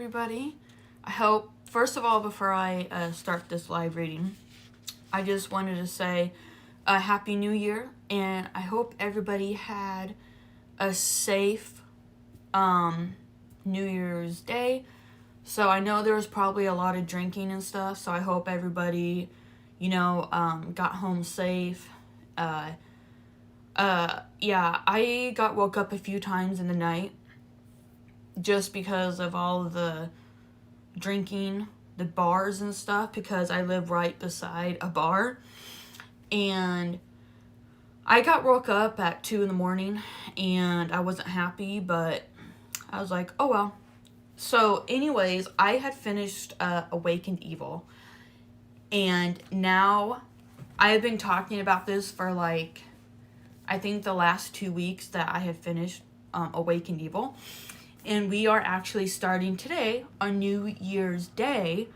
everybody. I hope, first of all, before I start this live reading, I just wanted to say a Happy New Year, and I hope everybody had a safe New Year's Day. So I know there was probably a lot of drinking and stuff, so I hope everybody, got home safe. Yeah, I got woke up a few times in the night just because of all the drinking, the bars and stuff, because I live right beside a bar. And I got woke up at 2 in the morning and I wasn't happy, but I was like, oh well. So anyways, I had finished Awakened Evil, and now I have been talking about this for I think the last 2 weeks that I have finished Awakened Evil. And we are actually starting today on New Year's Day,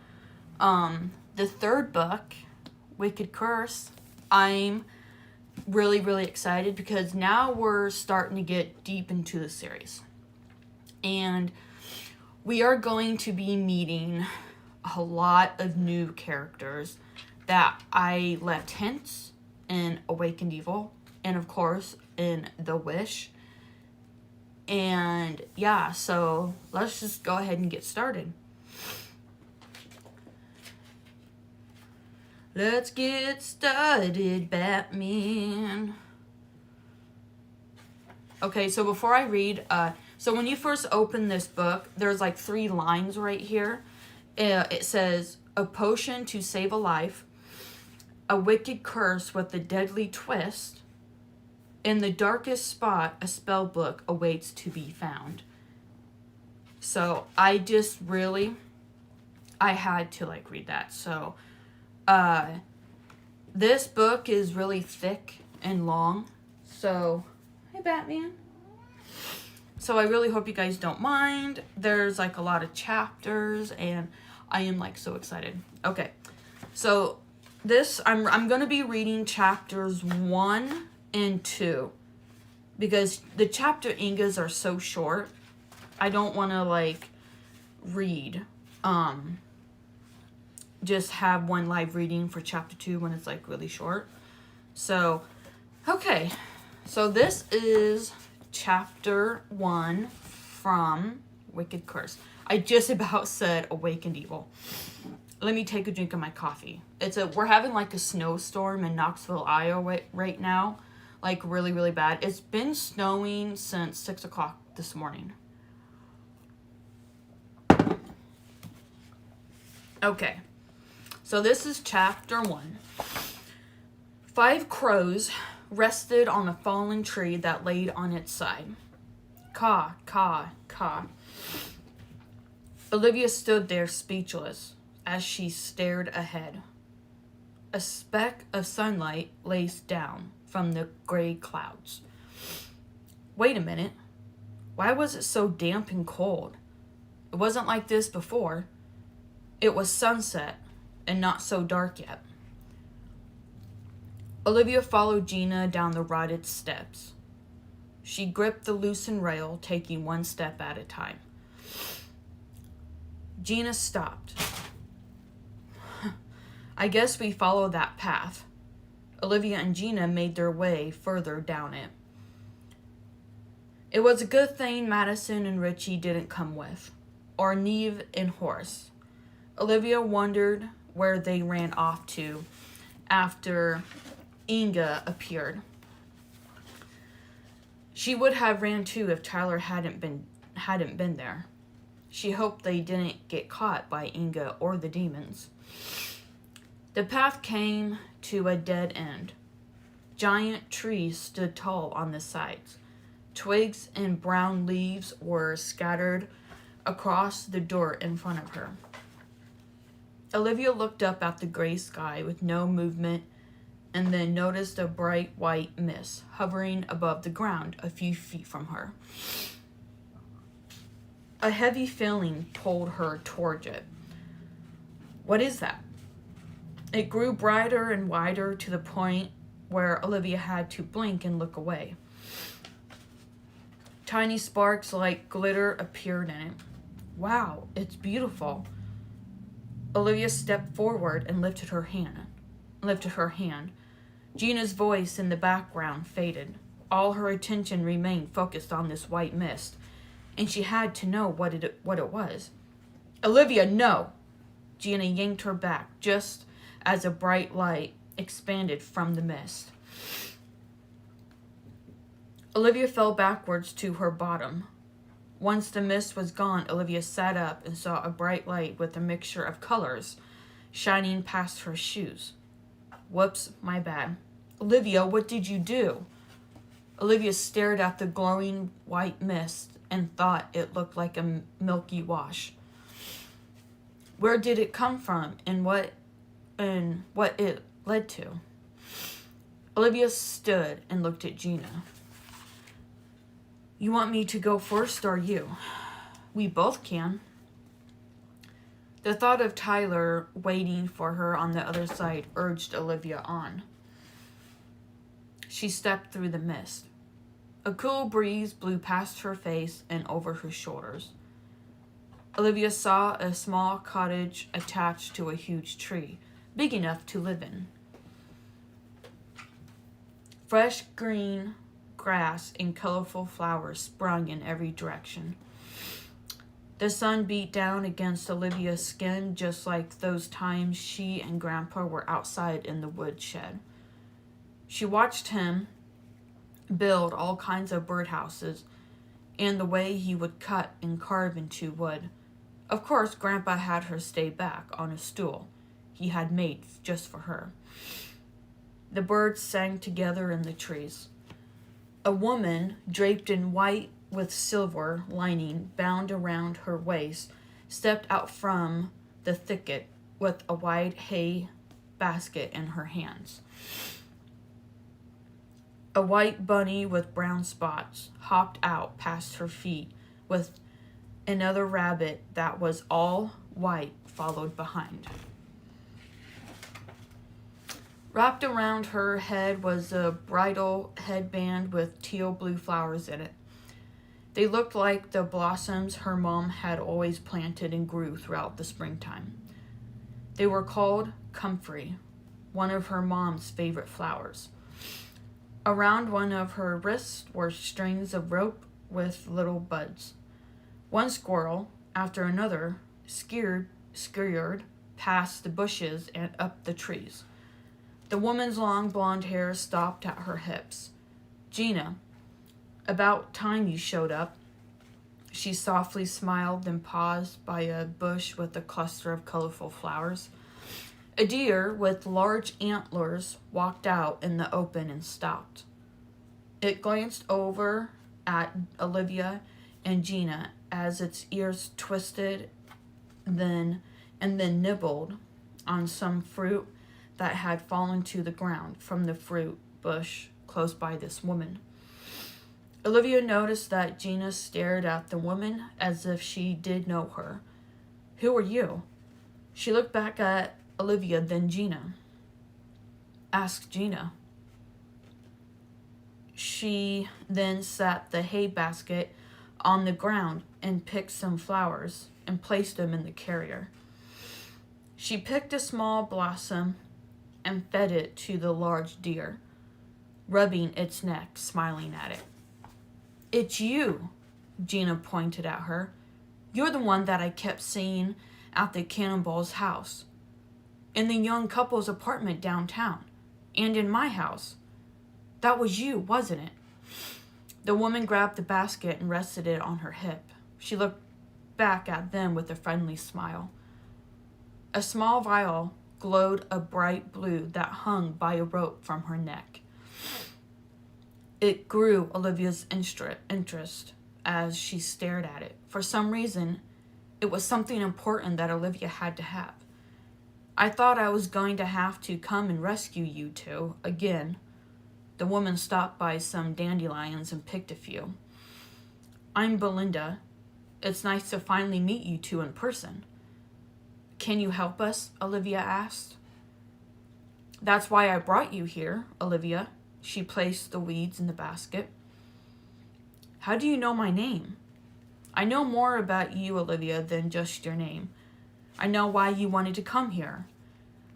the third book, Wicked Curse. I'm really, really excited because now we're starting to get deep into the series. And we are going to be meeting a lot of new characters that I left hints in Awakened Evil, and of course in The Wish. And yeah, so let's just go ahead and get started. Let's get started, Batman. Okay, so before I read, so when you first open this book, there's 3 lines right here. It says, a potion to save a life, a wicked curse with a deadly twist, in the darkest spot, a spell book awaits to be found. So I just really, I had to read that. So this book is really thick and long. So, hey Batman. So I really hope you guys don't mind. There's a lot of chapters and I am so excited. Okay. So this, I'm going to be reading chapters 1 and 2 because the chapter Ingas are so short. I don't want to read just have one live reading for chapter 2 when it's really short. So okay, so this is chapter 1 from Wicked Curse. I just about said Awakened Evil. Let me take a drink of my coffee. We're having a snowstorm in Knoxville, Iowa right now. Really, really bad. It's been snowing since 6 o'clock this morning. Okay. So this is chapter 1. 5 crows rested on a fallen tree that laid on its side. Caw, caw, caw. Olivia stood there speechless as she stared ahead. A speck of sunlight laced down from the gray clouds. Wait a minute. Why was it so damp and cold? It wasn't like this before. It was sunset and not so dark yet. Olivia followed Gina down the rotted steps. She gripped the loosened rail, taking one step at a time. Gina stopped. I guess we follow that path. Olivia and Gina made their way further down it. It was a good thing Madison and Richie didn't come with, or Neve and Horace. Olivia wondered where they ran off to after Inga appeared. She would have ran too if Tyler hadn't been there. She hoped they didn't get caught by Inga or the demons. The path came to a dead end. Giant trees stood tall on the sides. Twigs and brown leaves were scattered across the dirt in front of her. Olivia looked up at the gray sky with no movement and then noticed a bright white mist hovering above the ground a few feet from her. A heavy feeling pulled her towards it. What is that? It grew brighter and wider to the point where Olivia had to blink and look away. Tiny sparks like glitter appeared in it. Wow, it's beautiful. Olivia stepped forward and lifted her hand. Gina's voice in the background faded. All her attention remained focused on this white mist, and she had to know what it was. Olivia, no! Gina yanked her back just as a bright light expanded from the mist. Olivia fell backwards to her bottom. Once the mist was gone, Olivia sat up and saw a bright light with a mixture of colors shining past her shoes. Whoops, my bad. Olivia, what did you do? Olivia stared at the glowing white mist and thought it looked like a milky wash. Where did it come from and what it led to? Olivia stood and looked at Gina. You want me to go first or you? We both can. The thought of Tyler waiting for her on the other side urged Olivia on. She stepped through the mist. A cool breeze blew past her face and over her shoulders. Olivia saw a small cottage attached to a huge tree, big enough to live in. Fresh green grass and colorful flowers sprung in every direction. The sun beat down against Olivia's skin just like those times she and Grandpa were outside in the woodshed. She watched him build all kinds of birdhouses and the way he would cut and carve into wood. Of course, Grandpa had her stay back on a stool he had made just for her. The birds sang together in the trees. A woman, draped in white with silver lining bound around her waist, stepped out from the thicket with a wide hay basket in her hands. A white bunny with brown spots hopped out past her feet, with another rabbit that was all white followed behind. Wrapped around her head was a bridal headband with teal blue flowers in it. They looked like the blossoms her mom had always planted and grew throughout the springtime. They were called comfrey, one of her mom's favorite flowers. Around one of her wrists were strings of rope with little buds. One squirrel, after another, scurried past the bushes and up the trees. The woman's long blonde hair stopped at her hips. Gina, about time you showed up. She softly smiled, then paused by a bush with a cluster of colorful flowers. A deer with large antlers walked out in the open and stopped. It glanced over at Olivia and Gina as its ears twisted and then nibbled on some fruit that had fallen to the ground from the fruit bush close by this woman. Olivia noticed that Gina stared at the woman as if she did know her. Who are you? She looked back at Olivia, then Gina. Ask Gina. She then sat the hay basket on the ground and picked some flowers and placed them in the carrier. She picked a small blossom and fed it to the large deer, rubbing its neck, smiling at it. It's you, Gina pointed at her. You're the one that I kept seeing at the Cannonball's house, in the young couple's apartment downtown, and in my house. That was you, wasn't it? The woman grabbed the basket and rested it on her hip. She looked back at them with a friendly smile. A small vial glowed a bright blue that hung by a rope from her neck. It grew Olivia's interest as she stared at it. For some reason, it was something important that Olivia had to have. I thought I was going to have to come and rescue you two again. The woman stopped by some dandelions and picked a few. I'm Belinda. It's nice to finally meet you two in person. Can you help us? Olivia asked. That's why I brought you here, Olivia. She placed the weeds in the basket. How do you know my name? I know more about you, Olivia, than just your name. I know why you wanted to come here.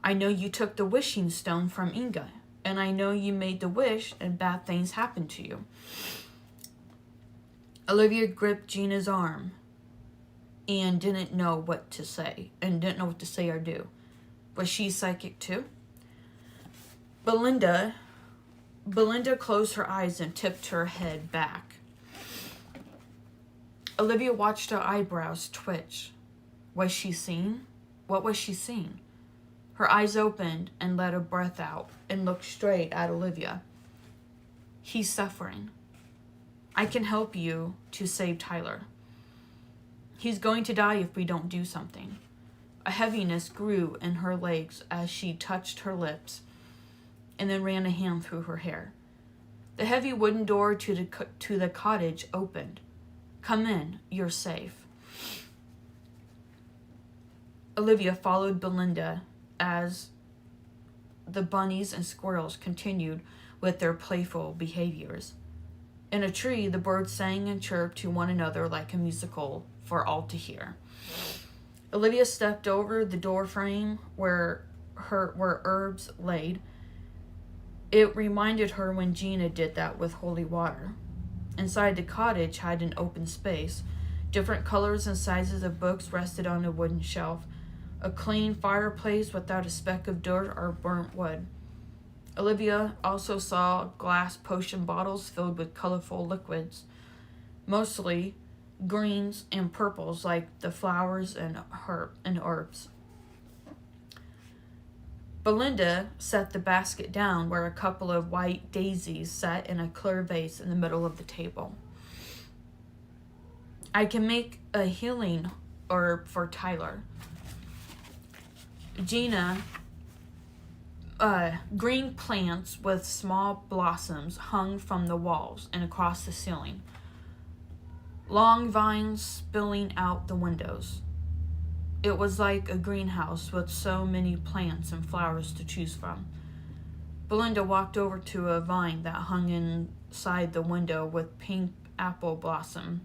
I know you took the wishing stone from Inga, and I know you made the wish and bad things happened to you. Olivia gripped Gina's arm and didn't know what to say or do. Was she psychic too? Belinda closed her eyes and tipped her head back. Olivia watched her eyebrows twitch. Was she seeing? What was she seeing? Her eyes opened and let a breath out and looked straight at Olivia. He's suffering. I can help you to save Tyler. He's going to die if we don't do something. A heaviness grew in her legs as she touched her lips and then ran a hand through her hair. The heavy wooden door to the cottage opened. Come in, you're safe. Olivia followed Belinda as the bunnies and squirrels continued with their playful behaviors. In a tree, the birds sang and chirped to one another like a musical for all to hear. Olivia stepped over the door frame where herbs laid. It reminded her when Gina did that with holy water. Inside the cottage had an open space. Different colors and sizes of books rested on a wooden shelf. A clean fireplace without a speck of dirt or burnt wood. Olivia also saw glass potion bottles filled with colorful liquids, mostly greens and purples like the flowers and herbs. Belinda set the basket down where a couple of white daisies sat in a clear vase in the middle of the table. I can make a healing herb for Tyler. Gina, green plants with small blossoms hung from the walls and across the ceiling. Long vines spilling out the windows. It was like a greenhouse with so many plants and flowers to choose from. Belinda walked over to a vine that hung inside the window with pink apple blossom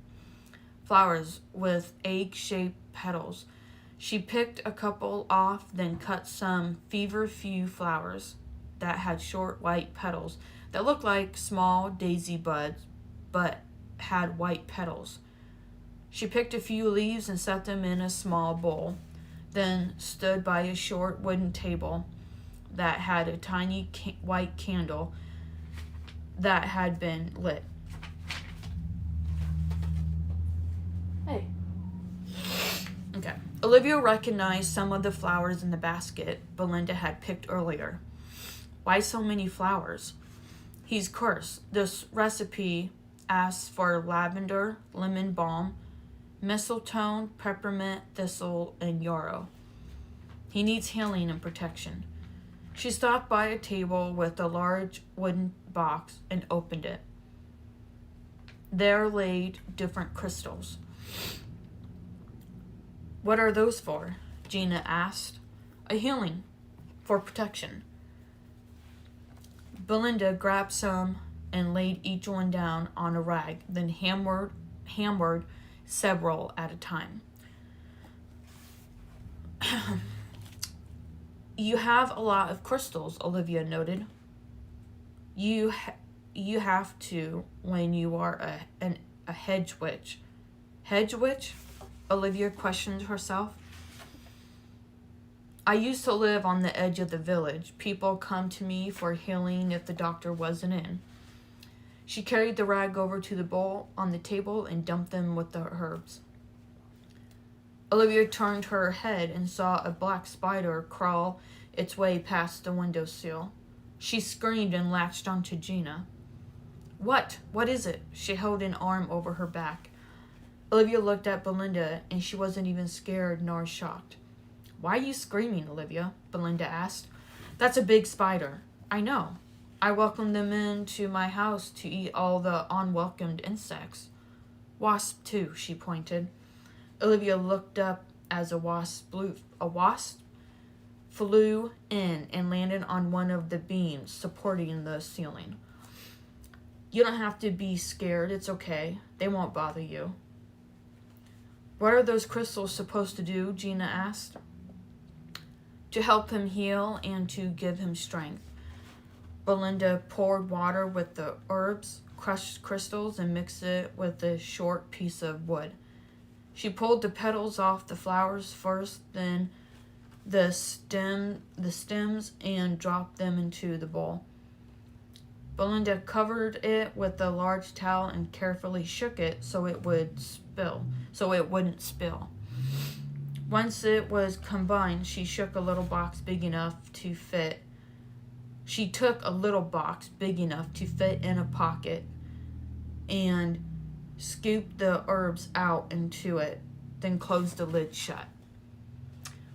flowers with egg-shaped petals. She picked a couple off, then cut some feverfew flowers that had short white petals that looked like small daisy buds but had white petals. She picked a few leaves and set them in a small bowl, then stood by a short wooden table that had a tiny white candle that had been lit. Hey. Okay. Olivia recognized some of the flowers in the basket Belinda had picked earlier. Why so many flowers? He's cursed. This recipe asks for lavender, lemon balm, mistletoe, peppermint, thistle, and yarrow. He needs healing and protection. She stopped by a table with a large wooden box and opened it. There laid different crystals. What are those for? Gina asked. A healing, for protection. Belinda grabbed some and laid each one down on a rag, then hammered several at a time. You have a lot of crystals, Olivia noted. You have to when you are a hedge witch. Hedge witch? Olivia questioned herself. I used to live on the edge of the village. People come to me for healing if the doctor wasn't in. She carried the rag over to the bowl on the table and dumped them with the herbs. Olivia turned her head and saw a black spider crawl its way past the windowsill. She screamed and latched onto Gina. What? What is it? She held an arm over her back. Olivia looked at Belinda, and she wasn't even scared nor shocked. Why are you screaming, Olivia? Belinda asked. That's a big spider. I know. I welcomed them into my house to eat all the unwelcomed insects. Wasp, too, she pointed. Olivia looked up as a wasp flew in and landed on one of the beams supporting the ceiling. You don't have to be scared. It's okay. They won't bother you. What are those crystals supposed to do? Gina asked. To help him heal and to give him strength. Belinda poured water with the herbs, crushed crystals, and mixed it with a short piece of wood. She pulled the petals off the flowers first, then the stems, and dropped them into the bowl. Belinda covered it with a large towel and carefully shook it so it wouldn't spill. Once it was combined, she took a little box big enough to fit in a pocket and scooped the herbs out into it, then closed the lid shut.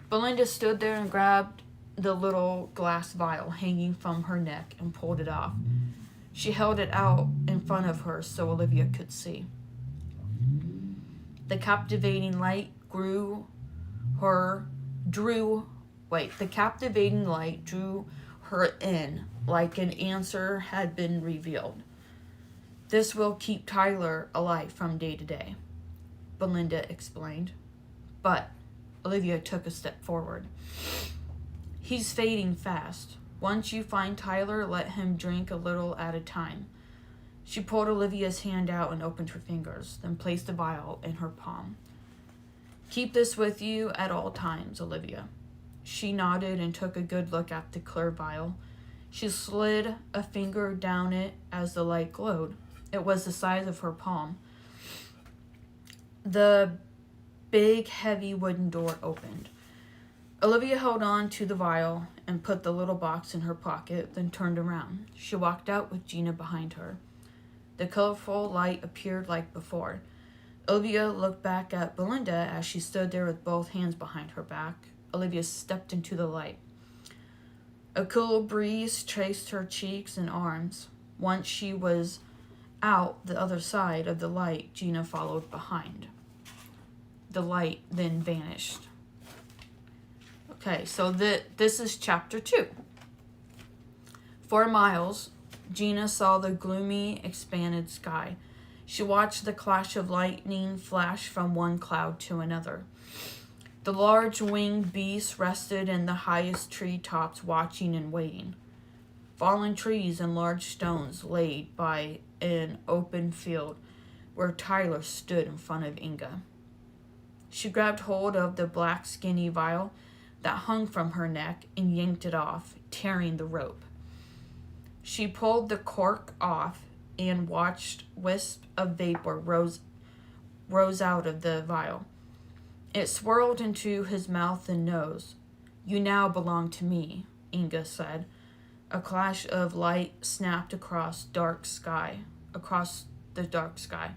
Belinda stood there and grabbed the little glass vial hanging from her neck and pulled it off. She held it out in front of her so Olivia could see. The captivating light drew her in like an answer had been revealed. This will keep Tyler alive from day to day, Belinda explained. But Olivia took a step forward. He's fading fast. Once you find Tyler, let him drink a little at a time. She pulled Olivia's hand out and opened her fingers, then placed the vial in her palm. Keep this with you at all times, Olivia. She nodded and took a good look at the clear vial. She slid a finger down it as the light glowed. It was the size of her palm. The big, heavy wooden door opened. Olivia held on to the vial and put the little box in her pocket, then turned around. She walked out with Gina behind her. The colorful light appeared like before. Olivia looked back at Belinda as she stood there with both hands behind her back. Olivia stepped into the light. A cool breeze traced her cheeks and arms. Once she was out the other side of the light, Gina followed behind. The light then vanished. Okay, so this is chapter 2. For miles, Gina saw the gloomy, expanded sky. She watched the clash of lightning flash from one cloud to another. The large winged beast rested in the highest tree tops, watching and waiting. Fallen trees and large stones laid by an open field where Tyler stood in front of Inga. She grabbed hold of the black skinny vial that hung from her neck and yanked it off, tearing the rope. She pulled the cork off and watched wisps of vapor rose out of the vial. It swirled into his mouth and nose. You now belong to me, Inga said. A clash of light snapped across the dark sky.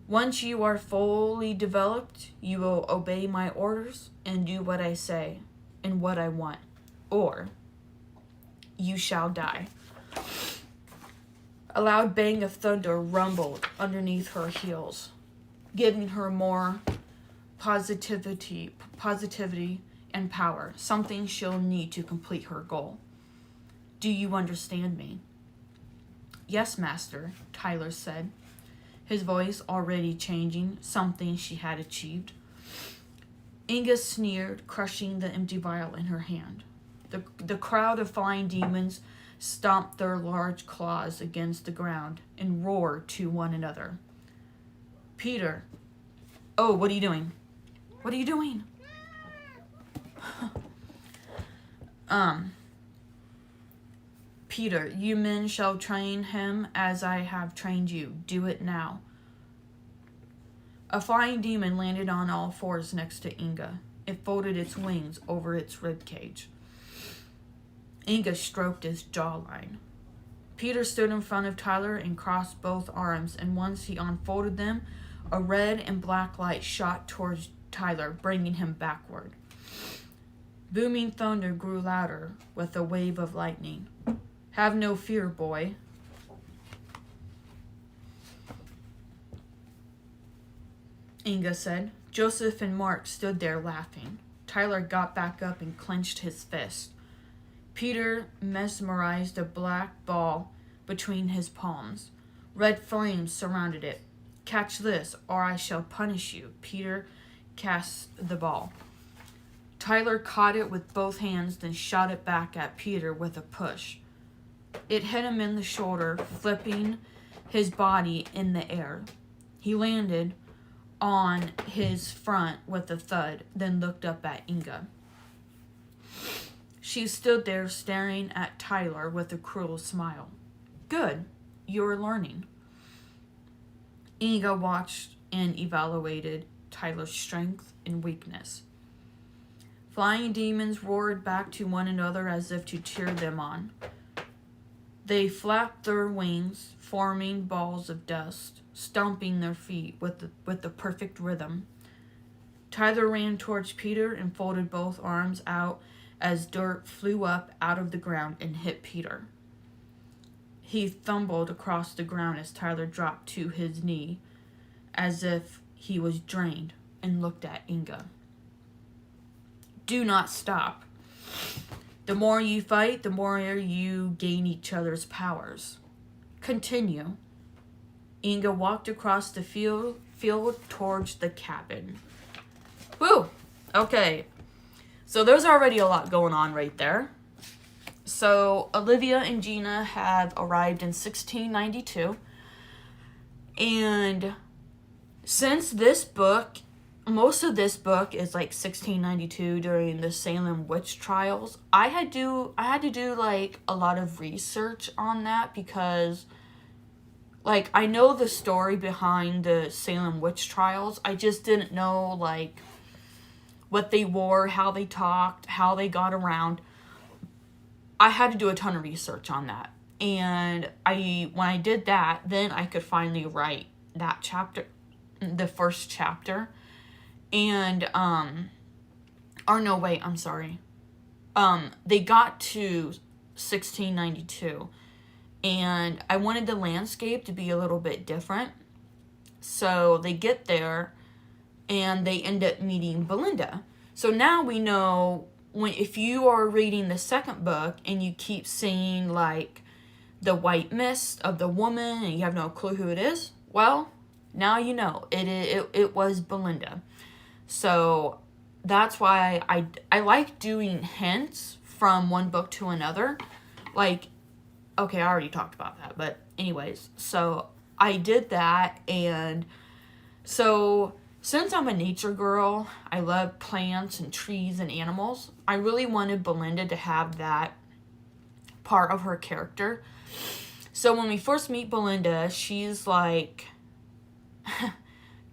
Once you are fully developed, you will obey my orders and do what I say and what I want, or you shall die. A loud bang of thunder rumbled underneath her heels, giving her more positivity and power, something she'll need to complete her goal. Do you understand me? Yes, Master, Tyler said, his voice already changing, something she had achieved. Inga sneered, crushing the empty vial in her hand. The crowd of flying demons stomped their large claws against the ground and roared to one another. Peter. Oh, what are you doing? What are you doing? Peter, you men shall train him as I have trained you. Do it now. A flying demon landed on all fours next to Inga. It folded its wings over its rib cage. Inga stroked his jawline. Peter stood in front of Tyler and crossed both arms, and once he unfolded them, a red and black light shot towards Tyler, bringing him backward. Booming thunder grew louder with a wave of lightning. Have no fear, boy. Inga said. Joseph and Mark stood there laughing. Tyler got back up and clenched his fist. Peter mesmerized a black ball between his palms. Red flames surrounded it. Catch this, or I shall punish you. Peter cast the ball. Tyler caught it with both hands, then shot it back at Peter with a push. It hit him in the shoulder, flipping his body in the air. He landed on his front with a thud, then looked up at Inga. She stood there staring at Tyler with a cruel smile. Good, you're learning. Inga watched and evaluated Tyler's strength and weakness. Flying demons roared back to one another as if to cheer them on. They flapped their wings, forming balls of dust, stomping their feet with the perfect rhythm. Tyler ran towards Peter and folded both arms out as dirt flew up out of the ground and hit Peter. He thumbled across the ground as Tyler dropped to his knee, as if he was drained, and looked at Inga. Do not stop. The more you fight, the more you gain each other's powers. Continue. Inga walked across the field towards the cabin. Woo! Okay. So there's already a lot going on right there. So Olivia and Gina have arrived in 1692. And since this book, most of this book is like 1692 during the Salem witch trials, I had to do like a lot of research on that because like I know the story behind the Salem witch trials. I just didn't know like what they wore, how they talked, how they got around. I had to do a ton of research on that. And when I did that, then I could finally write that chapter, the first chapter. And, they got to 1692, and I wanted the landscape to be a little bit different. So they get there, and they end up meeting Belinda. So now we know, if you are reading the second book, and you keep seeing, like, the white mist of the woman, and you have no clue who it is, well, now you know. It was Belinda. So that's why I like doing hints from one book to another. Like, okay, I already talked about that. But anyways, so I did that. And so since I'm a nature girl, I love plants and trees and animals. I really wanted Belinda to have that part of her character. So when we first meet Belinda, she's like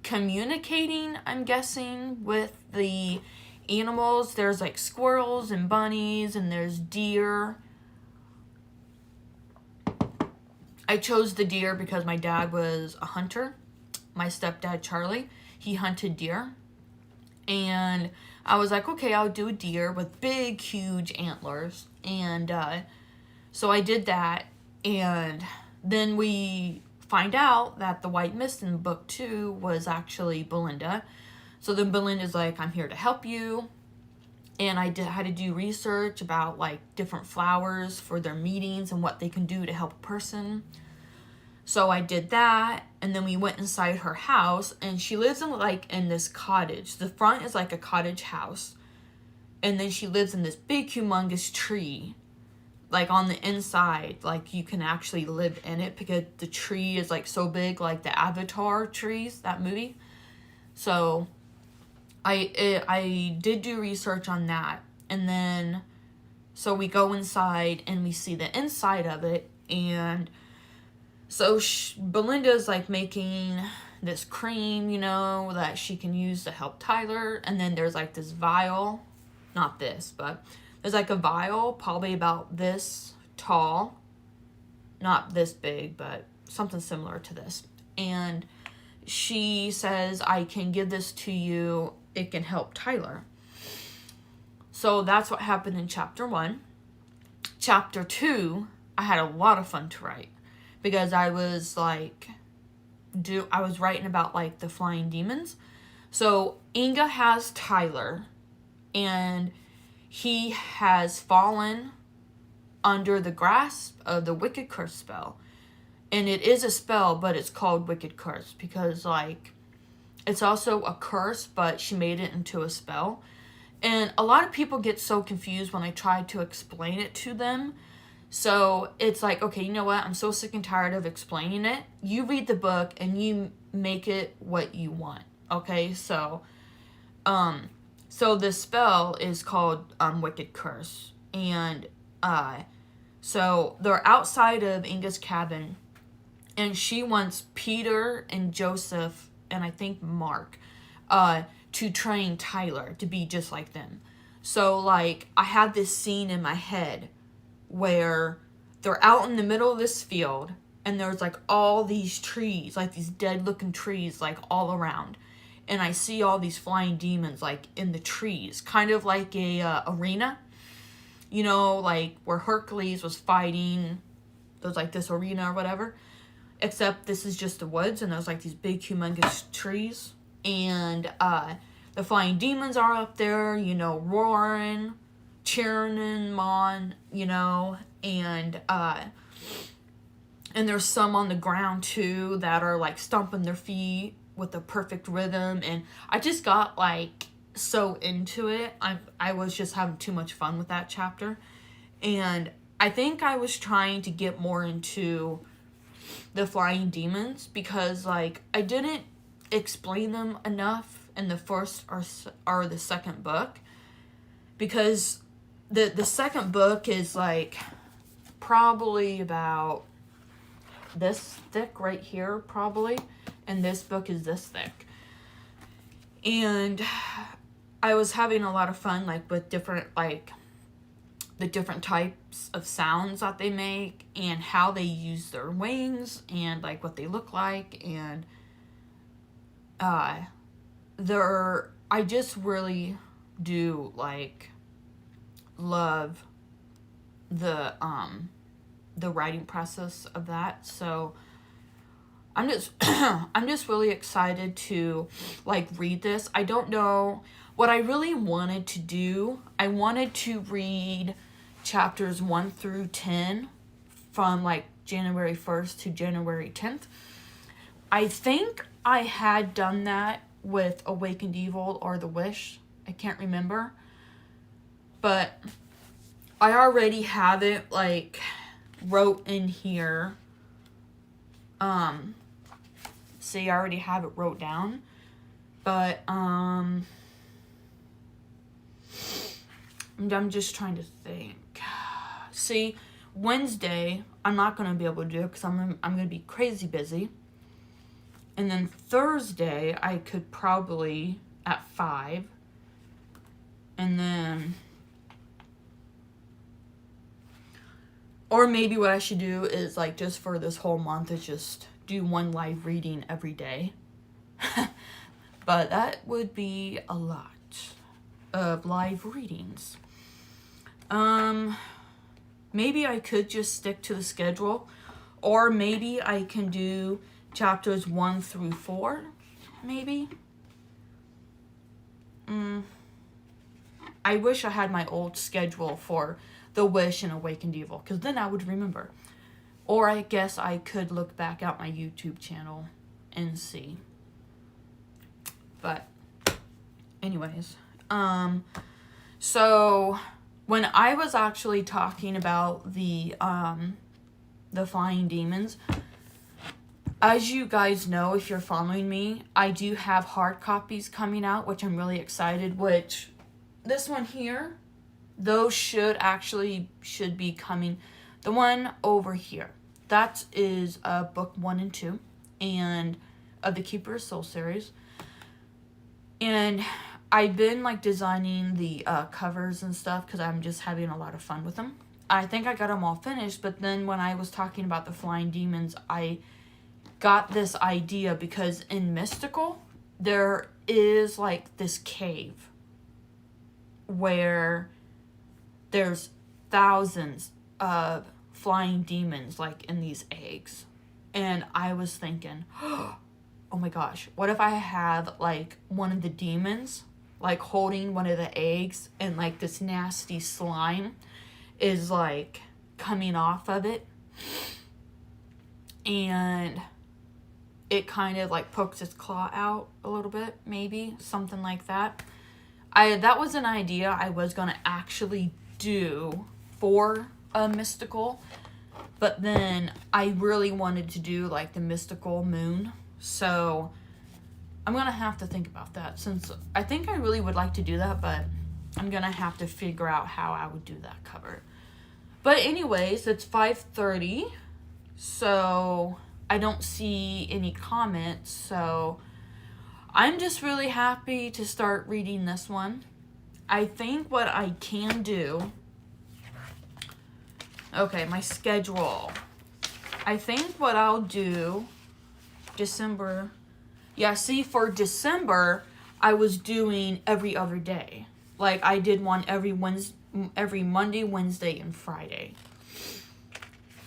communicating, I'm guessing, with the animals. There's like squirrels and bunnies, and there's deer. I chose the deer because my dad was a hunter. My stepdad, Charlie, he hunted deer. And I was like, okay, I'll do a deer with big, huge antlers. And so I did that. And then we find out that the white mist in book 2 was actually Belinda. So then Belinda's like, I'm here to help you. And I had to do research about like different flowers for their meetings and what they can do to help a person. So I did that, and then we went inside her house, and she lives in this cottage. The front is like a cottage house, and then she lives in this big humongous tree. Like on the inside, like you can actually live in it because the tree is like so big, like the Avatar trees, that movie. So I did do research on that, and then so we go inside and we see the inside of it, and so Belinda's like making this cream, that she can use to help Tyler, and then there's like this vial, not this, but there's like a vial probably about this tall, not this big, but something similar to this. And she says, I can give this to you. It can help Tyler. So that's what happened in chapter 1. Chapter 2, I had a lot of fun to write because I was writing about like the flying demons. So Inga has Tyler, and he has fallen under the grasp of the Wicked Curse spell. And it is a spell, but it's called Wicked Curse because, like, It's also a curse, but she made it into a spell. And a lot of people get so confused when I try to explain it to them. So it's like, okay, you know what? I'm so sick and tired of explaining it. You read the book and you make it what you want. Okay, so this spell is called Wicked Curse. And so they're outside of Inga's cabin, and she wants Peter and Joseph and I think Mark to train Tyler to be just like them. So like I have this scene in my head where they're out in the middle of this field and there's like all these trees, like these dead looking trees like all around. And I see all these flying demons like in the trees, kind of like a arena. You know, like where Hercules was fighting. There's like this arena or whatever. Except this is just the woods and there's like these big humongous trees. And the flying demons are up there, you know, roaring, cheering them on, you know. And there's some on the ground too that are like stomping their feet with the perfect rhythm. And I just got like so into it. I was just having too much fun with that chapter. And I think I was trying to get more into the flying demons because like I didn't explain them enough in the first or the second book, because the second book is like probably about this thick right here probably, and this book is this thick. And I was having a lot of fun like with different like the different types of sounds that they make and how they use their wings and like what they look like. And I just really do like love the writing process of that. So I'm just I'm just really excited to like read this. I don't know what I really wanted to do. I wanted to read chapters 1 through 10 from like January 1st to January 10th. I think I had done that with Awakened Evil or The Wish. I can't remember. But I already have it like wrote in here. See, I already have it wrote down. But I'm just trying to think. See, Wednesday, I'm not going to be able to do it because I'm going to be crazy busy. And then Thursday, I could probably at 5. And then, or maybe what I should do is like just for this whole month is just do one live reading every day. But that would be a lot of live readings. Maybe I could just stick to the schedule, or maybe I can do chapters 1 through 4, maybe. I wish I had my old schedule for The Wish and Awakened Evil, because then I would remember. Or I guess I could look back at my YouTube channel and see. But anyways, so when I was actually talking about the flying demons, as you guys know, if you're following me, I do have hard copies coming out, which I'm really excited, which this one here, those should be coming. The one over here, that is book 1 and 2 and of the Keeper of Soul series. And I've been like designing the covers and stuff because I'm just having a lot of fun with them. I think I got them all finished, but then when I was talking about the flying demons, I got this idea because in Mystical, there is like this cave where there's thousands of flying demons like in these eggs. And I was thinking, oh my gosh, what if I have like one of the demons like holding one of the eggs and like this nasty slime is like coming off of it. And it kind of like pokes its claw out a little bit, maybe something like that. That was an idea I was gonna actually do for a mystical, but then I really wanted to do like the mystical moon, so I'm gonna have to think about that, since I think I really would like to do that, but I'm gonna have to figure out how I would do that cover. But anyways, it's 5:30, so I don't see any comments, so I'm just really happy to start reading this one. I think what I can do... Okay, my schedule. I think what I'll do... December... Yeah, see, for December, I was doing every other day. Like, I did one every Monday, Wednesday, and Friday.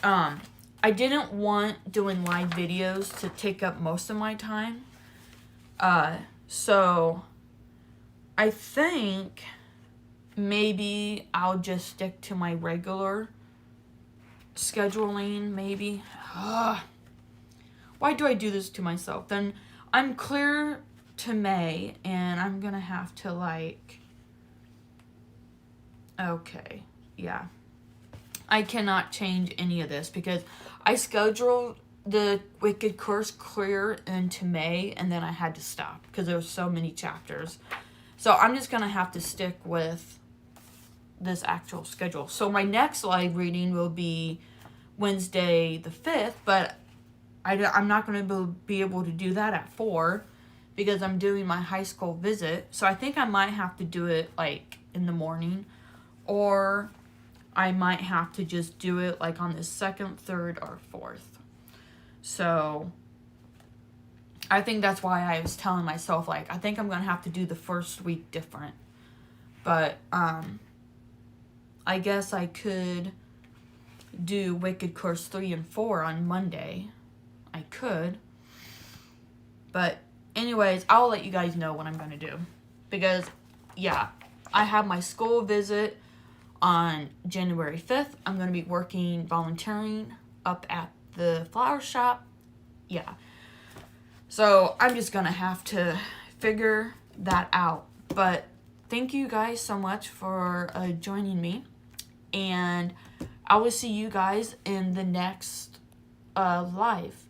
I didn't want doing live videos to take up most of my time. So I think maybe I'll just stick to my regular scheduling, maybe. Why do I do this to myself? Then I'm clear to May, and I'm gonna have to, like... Okay, yeah. I cannot change any of this because I scheduled the Wicked Curse clear into May, and then I had to stop because there were so many chapters. So I'm just going to have to stick with this actual schedule. So my next live reading will be Wednesday the 5th, but I'm not going to be able to do that at 4 because I'm doing my high school visit. So I think I might have to do it like in the morning, or I might have to just do it like on the 2nd, 3rd, or 4th. So I think that's why I was telling myself, like, I think I'm going to have to do the first week different. But I guess I could do Wicked Curse 3 and 4 on Monday. I could. But anyways, I'll let you guys know what I'm going to do. Because, yeah, I have my school visit on January 5th. I'm going to be volunteering up at the flower shop. Yeah. So I'm just going to have to figure that out. But thank you guys so much for joining me. And I will see you guys in the next live.